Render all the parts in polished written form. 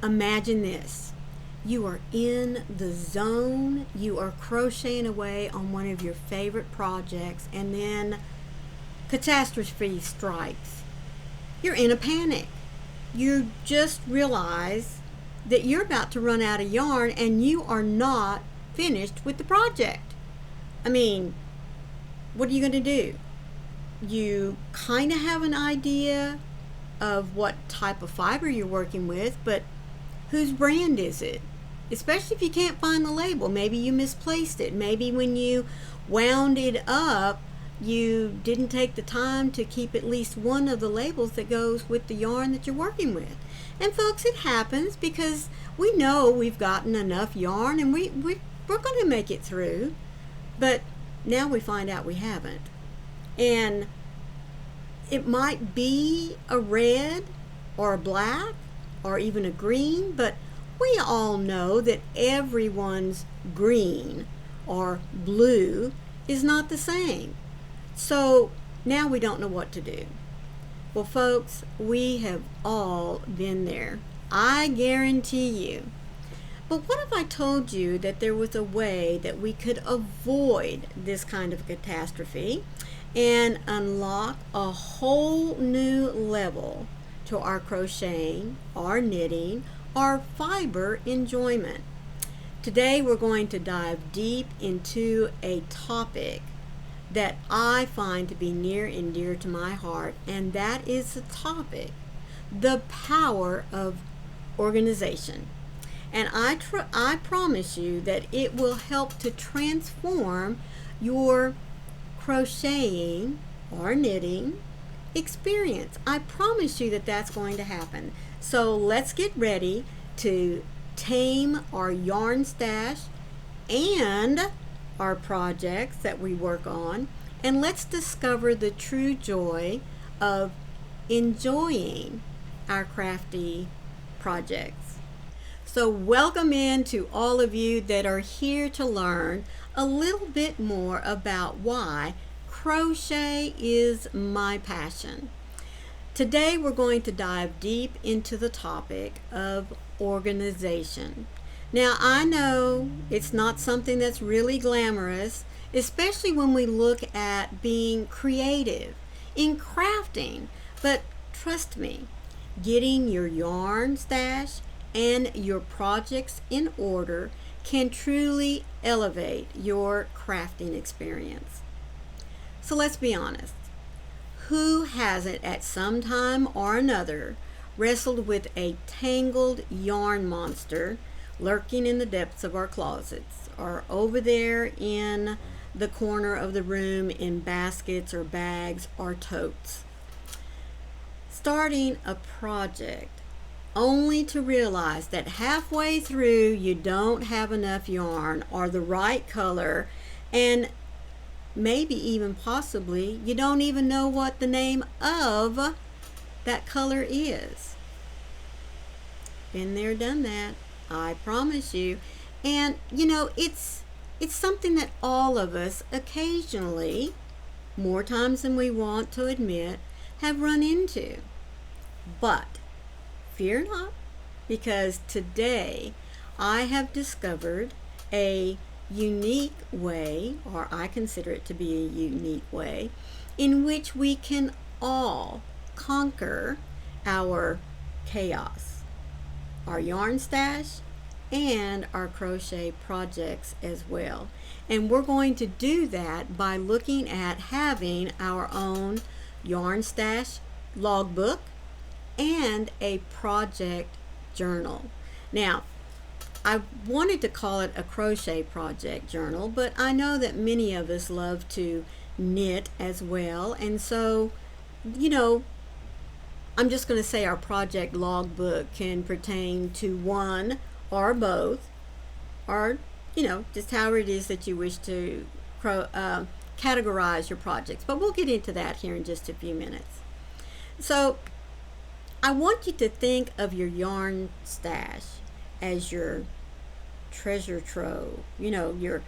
Imagine this. You are in the zone, you are crocheting away on one of your favorite projects, and then catastrophe strikes. You're in a panic. You just realize that you're about to run out of yarn and you are not finished with the project. I mean, what are you going to do? You kind of have an idea of what type of fiber you're working with, but whose brand is it? Especially if you can't find the label. Maybe you misplaced it. Maybe when you wound it up, you didn't take the time to keep at least one of the labels that goes with the yarn that you're working with. And folks, it happens because we know we've gotten enough yarn and we're going to make it through. But now we find out we haven't. And it might be a red or a black or even a green, but we all know that everyone's green or blue is not the same. So now we don't know what to do. Well, folks, we have all been there. I guarantee you. But what if I told you that there was a way that we could avoid this kind of catastrophe and unlock a whole new level to our crocheting, our knitting, our fiber enjoyment? Today we're going to dive deep into a topic that I find to be near and dear to my heart, and that is the topic, the power of organization. And I promise you that it will help to transform your crocheting or knitting experience. I promise you that that's going to happen. So let's get ready to tame our yarn stash and our projects that we work on, and let's discover the true joy of enjoying our crafty projects. So welcome in to all of you that are here to learn a little bit more about why crochet is my passion. Today we're going to dive deep into the topic of organization. Now, I know it's not something that's really glamorous, especially when we look at being creative in crafting, but trust me, getting your yarn stash and your projects in order can truly elevate your crafting experience. So let's be honest. Who hasn't at some time or another wrestled with a tangled yarn monster lurking in the depths of our closets or over there in the corner of the room in baskets or bags or totes? Starting a project only to realize that halfway through you don't have enough yarn or the right color, and maybe even possibly you don't even know what the name of that color is. Been there, done that, I promise you. And you know, it's something that all of us occasionally, more times than we want to admit, have run into. But fear not, because today I have discovered a unique way, or I consider it to be a unique way, in which we can all conquer our chaos, our yarn stash, and our crochet projects as well. And we're going to do that by looking at having our own yarn stash logbook and a project journal. Now, I wanted to call it a crochet project journal, but I know that many of us love to knit as well, and so, you know, I'm just going to say our project logbook can pertain to one or both, or, you know, just however it is that you wish to categorize your projects. But we'll get into that here in just a few minutes. So I want you to think of your yarn stash as your treasure trove. You know,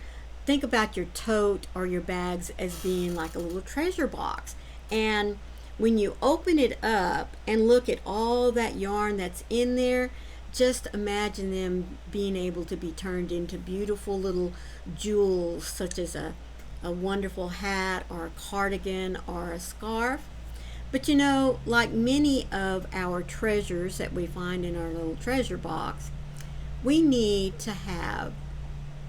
think about your tote or your bags as being like a little treasure box. And when you open it up and look at all that yarn that's in there, just imagine them being able to be turned into beautiful little jewels, such as a wonderful hat or a cardigan or a scarf. But you know, like many of our treasures that we find in our little treasure box, we need to have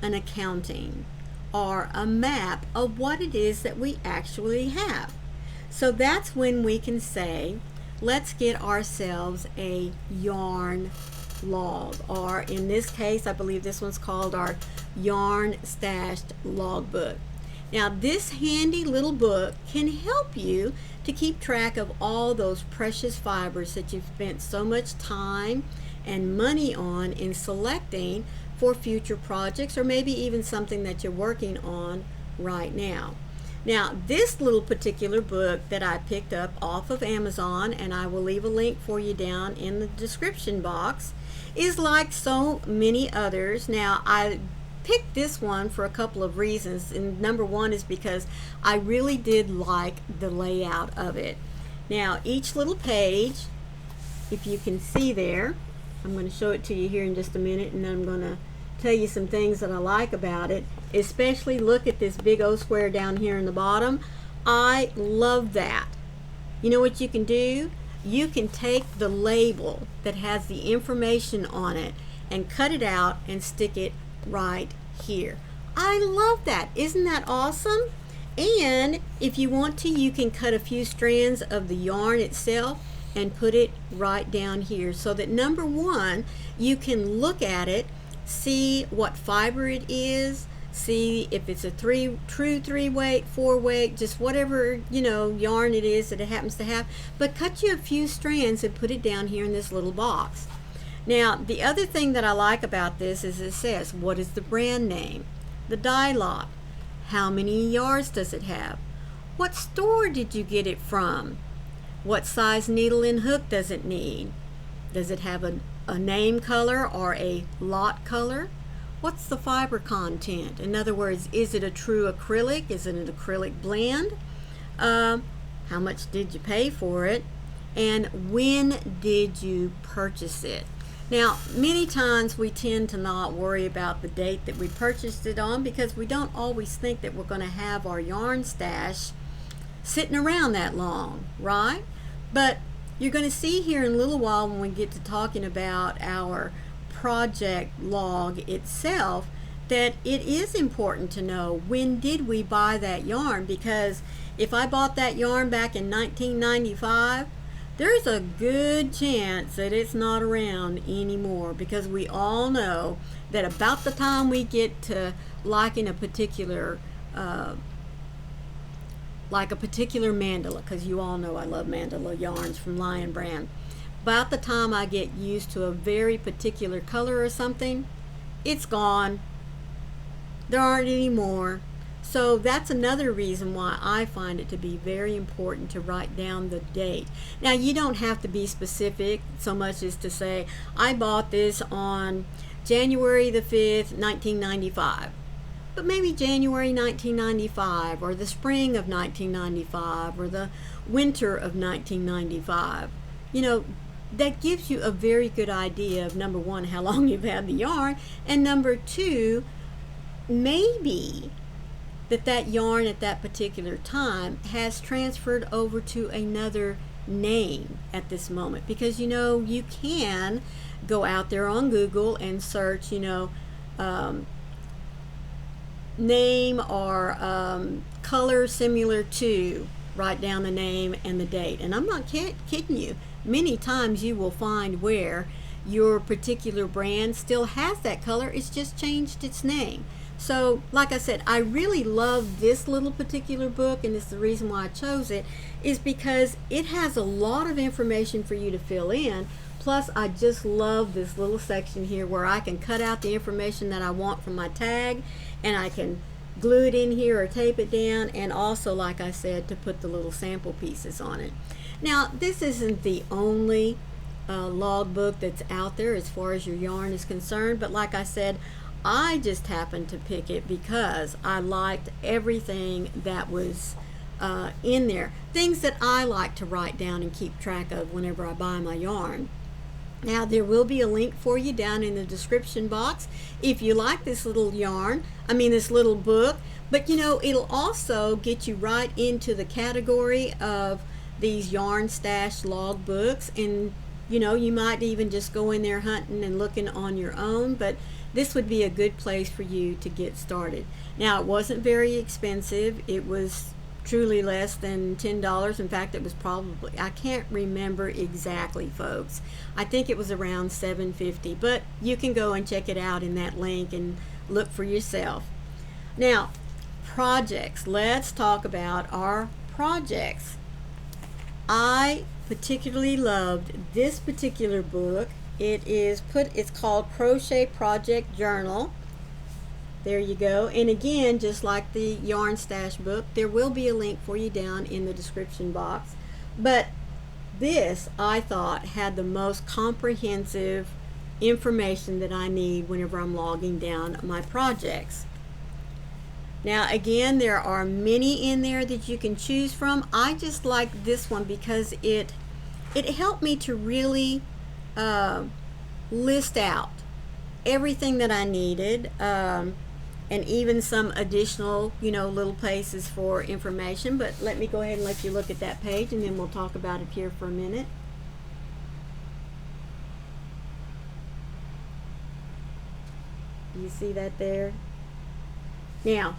an accounting or a map of what it is that we actually have. So that's when we can say, let's get ourselves a yarn log, or in this case, I believe this one's called our yarn stashed logbook. Now, this handy little book can help you to keep track of all those precious fibers that you've spent so much time and money on in selecting for future projects, or maybe even something that you're working on right now. Now, this little particular book that I picked up off of Amazon, and I will leave a link for you down in the description box, is like so many others. Now, I picked this one for a couple of reasons, and number one is because I really did like the layout of it. Now, each little page, if you can see there, I'm going to show it to you here in just a minute, and then I'm going to tell you some things that I like about it. Especially look at this big O square down here in the bottom. I love that. You know what you can do? You can take the label that has the information on it and cut it out and stick it right here. I love that. Isn't that awesome? And if you want to, you can cut a few strands of the yarn itself and put it right down here, so that number one, you can look at it, see what fiber it is, see if it's a true 3-weight, 4-weight, just whatever, you know, yarn it is that it happens to have, but cut you a few strands and put it down here in this little box. Now, the other thing that I like about this is it says, what is the brand name, the dye lot, how many yards does it have, what store did you get it from, what size needle and hook does it need, does it have a name color or a lot color, what's the fiber content, in other words, is it a true acrylic, is it an acrylic blend, how much did you pay for it, and when did you purchase it. Now, many times we tend to not worry about the date that we purchased it on, because we don't always think that we're going to have our yarn stash sitting around that long, right? But you're going to see here in a little while, when we get to talking about our project log itself, that it is important to know, when did we buy that yarn, because if I bought that yarn back in 1995, there's a good chance that it's not around anymore, because we all know that about the time we get to liking a particular like a particular mandala, because you all know I love mandala yarns from Lion Brand, about the time I get used to a very particular color or something, it's gone. There aren't any more. So that's another reason why I find it to be very important to write down the date. Now, you don't have to be specific so much as to say, I bought this on January the 5th, 1995. But maybe January 1995, or the spring of 1995, or the winter of 1995. You know, that gives you a very good idea of, number one, how long you've had the yarn, and number two, maybe that yarn at that particular time has transferred over to another name at this moment. Because, you know, you can go out there on Google and search, you know, name or color similar to, write down the name and the date. And I'm not kidding you. Many times you will find where your particular brand still has that color, it's just changed its name. So, like I said, I really love this little particular book, and it's the reason why I chose it, is because it has a lot of information for you to fill in. Plus, I just love this little section here where I can cut out the information that I want from my tag, and I can glue it in here or tape it down, and also, like I said, to put the little sample pieces on it. Now, this isn't the only logbook that's out there as far as your yarn is concerned, but like I said, I just happened to pick it because I liked everything that was in there. Things that I like to write down and keep track of whenever I buy my yarn. Now there will be a link for you down in the description box if you like this little this little book. But it'll also get you right into the category of these yarn stash log books, and you might even just go in there hunting and looking on your own, but this would be a good place for you to get started. Now, it wasn't very expensive. It was truly less than $10. In fact, it was probably, I can't remember exactly, folks. I think it was around $7.50, but you can go and check it out in that link and look for yourself. Now, projects. Let's talk about our projects. I particularly loved this particular book. It's called Crochet Project Journal. There you go. And again, just like the Yarn Stash book, there will be a link for you down in the description box. But this, I thought, had the most comprehensive information that I need whenever I'm logging down my projects. Now again, there are many in there that you can choose from. I just like this one because it helped me to really list out everything that I needed, and even some additional little places for information. But let me go ahead and let you look at that page, and then we'll talk about it here for a minute. You see that there? Now,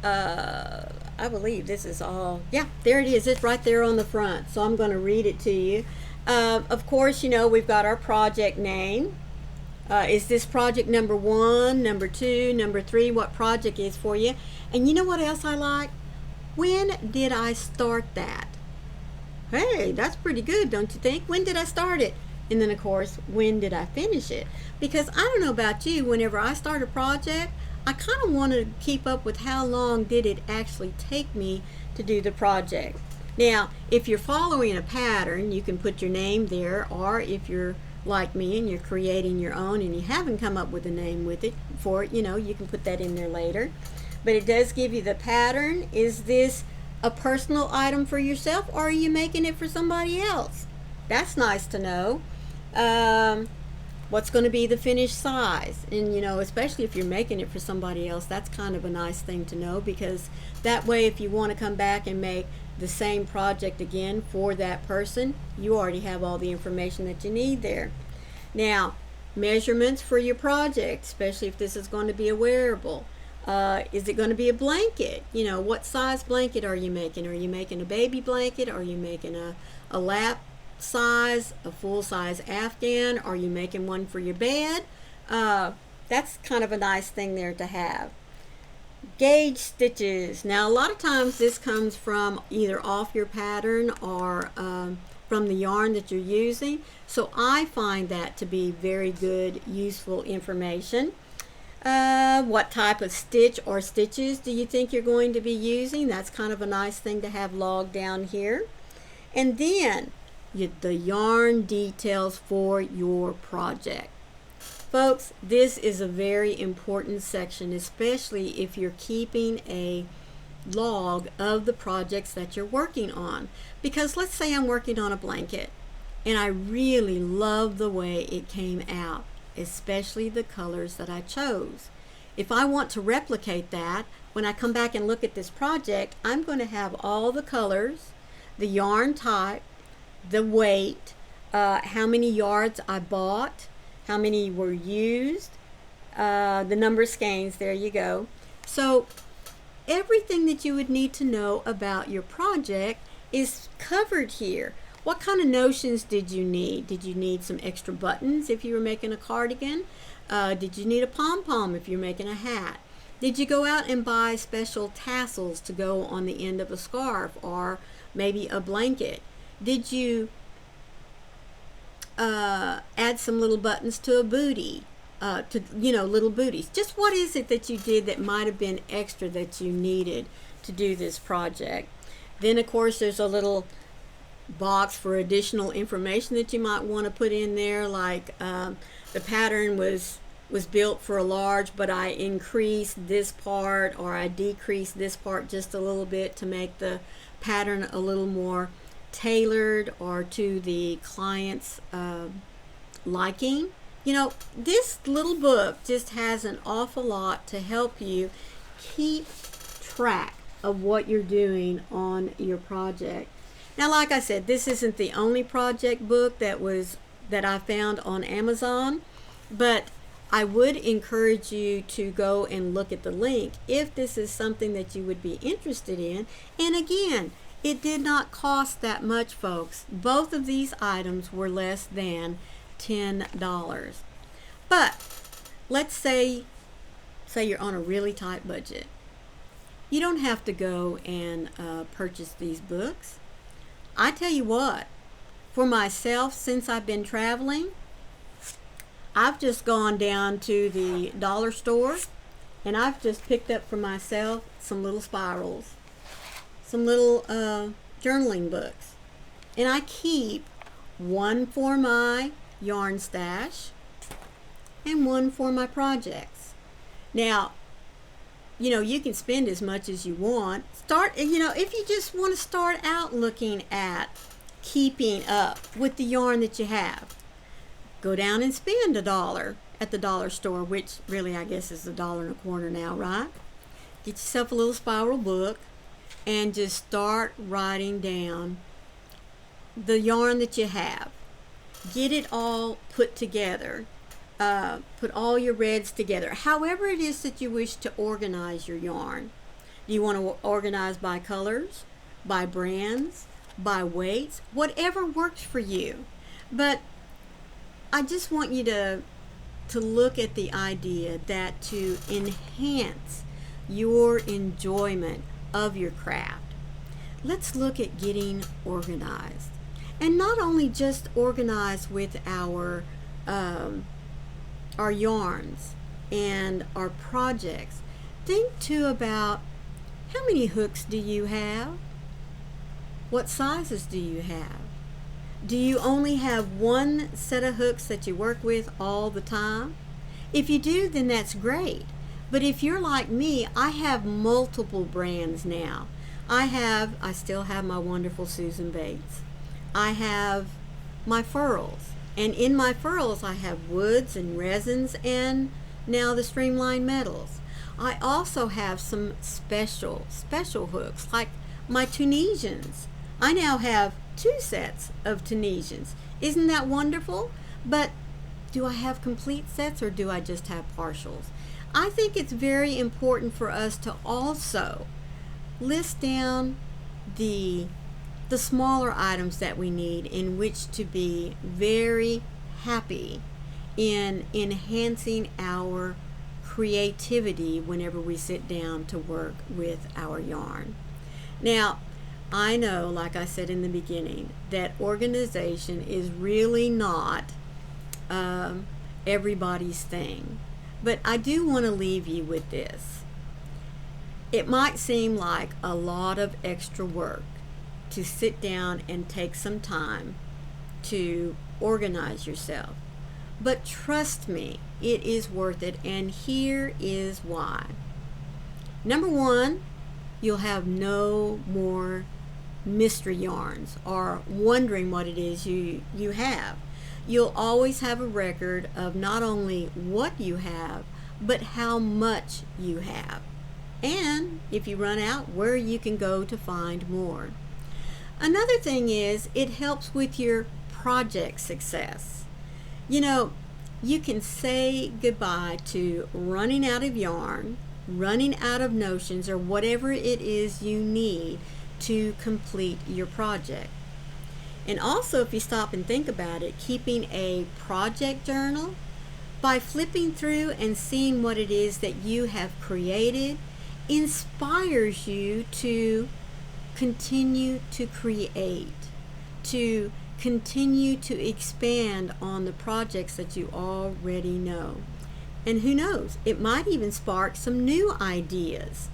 I believe this is all, yeah, there it is. It's right there on the front. So I'm going to read it to you. Of course, we've got our project name. Is this project number 1, number 2, number 3? What project is for you? And you know what else I like? When did I start that? Hey, that's pretty good, don't you think? When did I start it? And then, of course, when did I finish it? Because I don't know about you, whenever I start a project, I kind of want to keep up with how long did it actually take me to do the project. Now, if you're following a pattern, you can put your name there, or if you're like me and you're creating your own and you haven't come up with a name for it, you can put that in there later. But it does give you the pattern. Is this a personal item for yourself, or are you making it for somebody else? That's nice to know. What's going to be the finished size? And especially if you're making it for somebody else, that's kind of a nice thing to know, because that way if you want to come back and make the same project again for that person, you already have all the information that you need there. Now, measurements for your project, especially if this is going to be a wearable. Is it going to be a blanket? What size blanket are you making? Are you making a baby blanket? Are you making a lap size, a full-size Afghan? Are you making one for your bed? That's kind of a nice thing there to have. Gauge stitches. Now, a lot of times this comes from either off your pattern or from the yarn that you're using. So I find that to be very good, useful information. What type of stitch or stitches do you think you're going to be using? That's kind of a nice thing to have logged down here. And then the yarn details for your project. Folks, this is a very important section, especially if you're keeping a log of the projects that you're working on. Because let's say I'm working on a blanket and I really love the way it came out, especially the colors that I chose. If I want to replicate that, when I come back and look at this project, I'm going to have all the colors, the yarn type, the weight, how many yards I bought, how many were used, the number of skeins, there you go. So everything that you would need to know about your project is covered here. What kind of notions did you need? Did you need some extra buttons if you were making a cardigan? Did you need a pom-pom if you're making a hat? Did you go out and buy special tassels to go on the end of a scarf or maybe a blanket? Did you add some little buttons to a bootie, little booties? Just what is it that you did that might have been extra that you needed to do this project? Then, of course, there's a little box for additional information that you might want to put in there, like the pattern was built for a large, but I increased this part or I decreased this part just a little bit to make the pattern a little more tailored or to the client's liking. This little book just has an awful lot to help you keep track of what you're doing on your project. Now, like I said, this isn't the only project book that I found on Amazon, but I would encourage you to go and look at the link if this is something that you would be interested in. And again, it did not cost that much, folks. Both of these items were less than $10. But let's say you're on a really tight budget. You don't have to go and purchase these books. I tell you what, for myself, since I've been traveling, I've just gone down to the dollar store and I've just picked up for myself some little spirals, some little journaling books. And I keep one for my yarn stash and one for my projects. Now, you can spend as much as you want. If you just want to start out looking at keeping up with the yarn that you have, go down and spend $1 at the dollar store, which really I guess is $1.25 now, right? Get yourself a little spiral book and just start writing down the yarn that you have. Get it all put together. Put all your reds together. However it is that you wish to organize your yarn. Do you want to organize by colors, by brands, by weights? Whatever works for you. But I just want you to look at the idea that to enhance your enjoyment of your craft, let's look at getting organized. And not only just organized with our yarns and our projects. Think too about how many hooks do you have? What sizes do you have? Do you only have one set of hooks that you work with all the time? If you do, then that's great. But if you're like me, I have multiple brands now. I still have my wonderful Susan Bates. I have my furls. And in my furls, I have woods and resins and now the streamlined metals. I also have some special hooks, like my Tunisians. I now have 2 sets of Tunisians. Isn't that wonderful? But do I have complete sets or do I just have partials? I think it's very important for us to also list down the smaller items that we need in which to be very happy in enhancing our creativity whenever we sit down to work with our yarn. Now, I know, like I said in the beginning, that organization is really not everybody's thing. But I do want to leave you with this. It might seem like a lot of extra work to sit down and take some time to organize yourself. But trust me, it is worth it, and here is why. Number one, you'll have no more mystery yarns or wondering what it is you have. You'll always have a record of not only what you have, but how much you have. And if you run out, where you can go to find more. Another thing is, it helps with your project success. You can say goodbye to running out of yarn, running out of notions, or whatever it is you need to complete your project. And also, if you stop and think about it, keeping a project journal, by flipping through and seeing what it is that you have created, inspires you to continue to create, to continue to expand on the projects that you already know. And who knows, it might even spark some new ideas.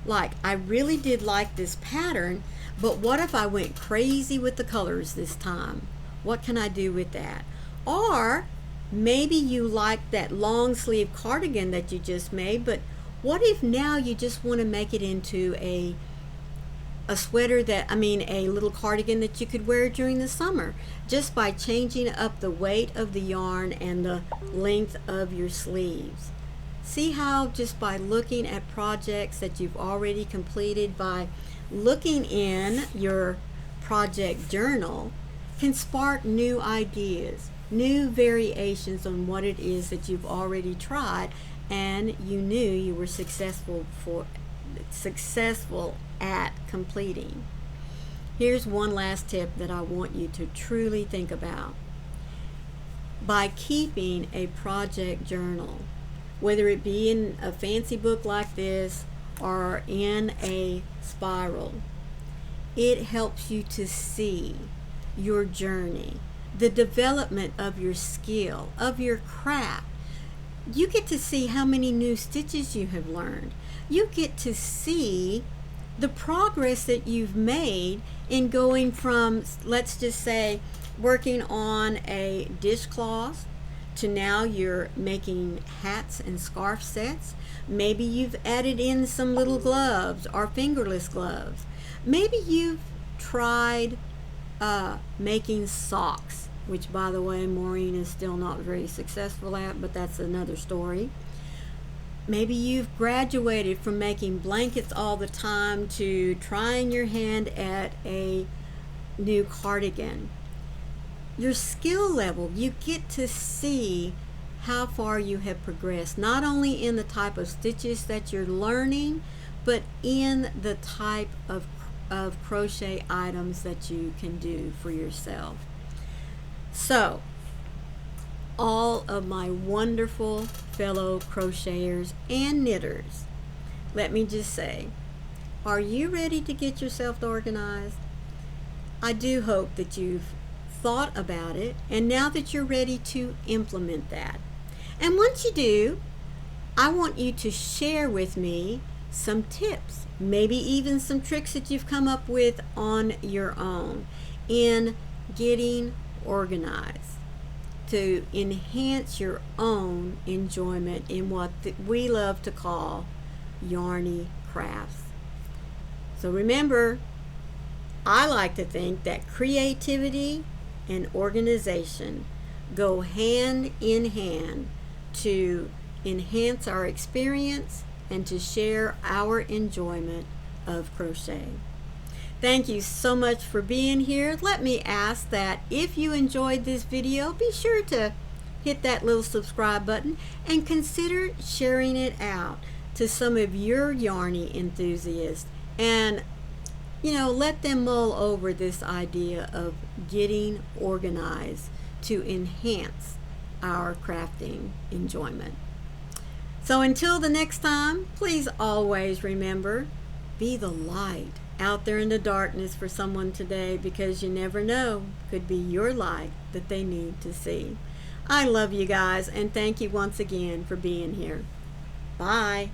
Like, I really did like this pattern, but what if I went crazy with the colors this time? What can I do with that? Or maybe you like that long sleeve cardigan that you just made, but what if now you just want to make it into a a sweater a little cardigan that you could wear during the summer, just by changing up the weight of the yarn and the length of your sleeves. See how just by looking at projects that you've already completed, by looking in your project journal, can spark new ideas, new variations on what it is that you've already tried and you knew you were successful at completing. Here's one last tip that I want you to truly think about. By keeping a project journal, whether it be in a fancy book like this or in a spiral, it helps you to see your journey, the development of your skill, of your craft. You get to see how many new stitches you have learned. You get to see the progress that you've made in going from, let's just say, working on a dishcloth to now you're making hats and scarf sets. Maybe you've added in some little gloves or fingerless gloves. Maybe you've tried making socks, which, by the way, Maureen is still not very successful at, but that's another story. Maybe you've graduated from making blankets all the time to trying your hand at a new cardigan. Your skill level, you get to see how far you have progressed, not only in the type of stitches that you're learning, but in the type of crochet items that you can do for yourself. So, all of my wonderful fellow crocheters and knitters, let me just say, are you ready to get yourself organized? I do hope that you've thought about it, and now that you're ready to implement that. And once you do, I want you to share with me some tips, maybe even some tricks that you've come up with on your own in getting organized to enhance your own enjoyment in what we love to call yarny crafts. So remember, I like to think that creativity and organization go hand in hand to enhance our experience and to share our enjoyment of crochet. Thank you so much for being here. Let me ask that if you enjoyed this video, be sure to hit that little subscribe button and consider sharing it out to some of your yarny enthusiasts, and let them mull over this idea of getting organized to enhance our crafting enjoyment. So until the next time, please always remember, be the light out there in the darkness for someone today, because you never know, could be your light that they need to see. I love you guys, and thank you once again for being here. Bye.